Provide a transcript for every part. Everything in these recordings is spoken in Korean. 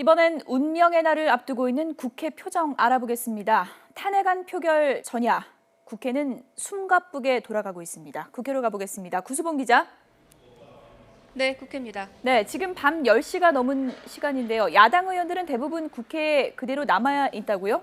이번엔 운명의 날을 앞두고 있는 국회 표정 알아보겠습니다. 탄핵안 표결 전야, 국회는 숨가쁘게 돌아가고 있습니다. 국회로 가보겠습니다. 구수봉 기자. 네, 국회입니다. 네, 지금 밤 10시가 넘은 시간인데요. 야당 의원들은 대부분 국회에 그대로 남아 있다고요?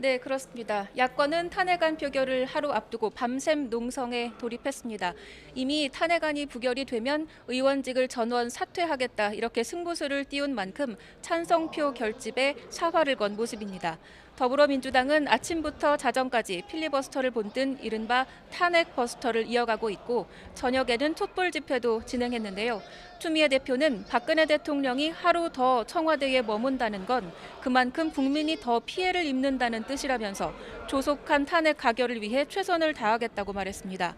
네, 그렇습니다. 야권은 탄핵안 표결을 하루 앞두고 밤샘 농성에 돌입했습니다. 이미 탄핵안이 부결이 되면 의원직을 전원 사퇴하겠다 이렇게 승부수를 띄운 만큼 찬성표 결집에 사활을 건 모습입니다. 더불어민주당은 아침부터 자정까지 필리버스터를 본뜬 이른바 탄핵 버스터를 이어가고 있고 저녁에는 촛불 집회도 진행했는데요. 추미애 대표는 박근혜 대통령이 하루 더 청와대에 머문다는 건 그만큼 국민이 더 피해를 입는다는 뜻이라면서 조속한 탄핵 가결을 위해 최선을 다하겠다고 말했습니다.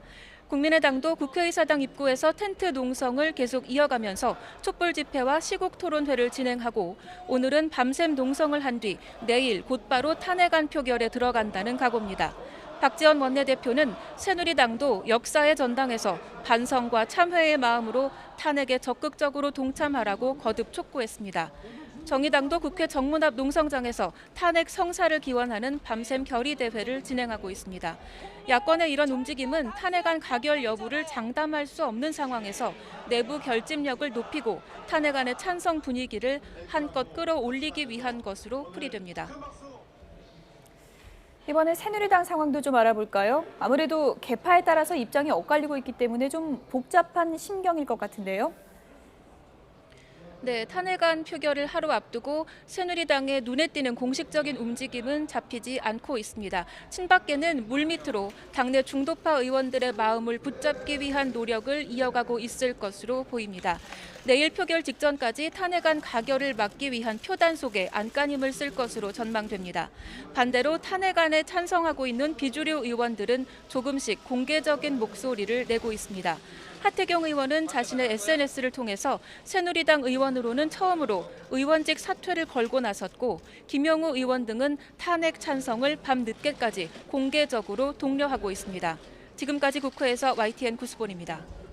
국민의당도 국회의사당 입구에서 텐트 농성을 계속 이어가면서 촛불 집회와 시국 토론회를 진행하고 오늘은 밤샘 농성을 한 뒤 내일 곧바로 탄핵안 표결에 들어간다는 각오입니다. 박지원 원내대표는 새누리당도 역사의 전당에서 반성과 참회의 마음으로 탄핵에 적극적으로 동참하라고 거듭 촉구했습니다. 정의당도 국회 정문 앞 농성장에서 탄핵 성사를 기원하는 밤샘 결의대회를 진행하고 있습니다. 야권의 이런 움직임은 탄핵안 가결 여부를 장담할 수 없는 상황에서 내부 결집력을 높이고 탄핵안의 찬성 분위기를 한껏 끌어올리기 위한 것으로 풀이됩니다. 이번에 새누리당 상황도 좀 알아볼까요? 아무래도 개파에 따라서 입장이 엇갈리고 있기 때문에 좀 복잡한 심경일 것 같은데요. 네, 탄핵안 표결을 하루 앞두고 새누리당의 눈에 띄는 공식적인 움직임은 잡히지 않고 있습니다. 친박계는 물밑으로 당내 중도파 의원들의 마음을 붙잡기 위한 노력을 이어가고 있을 것으로 보입니다. 내일 표결 직전까지 탄핵안 가결을 막기 위한 표단 속에 안간힘을 쓸 것으로 전망됩니다. 반대로 탄핵안에 찬성하고 있는 비주류 의원들은 조금씩 공개적인 목소리를 내고 있습니다. 하태경 의원은 자신의 SNS를 통해서 새누리당 의원으로는 처음으로 의원직 사퇴를 걸고 나섰고 김영우 의원 등은 탄핵 찬성을 밤늦게까지 공개적으로 독려하고 있습니다. 지금까지 국회에서 YTN 구수본입니다.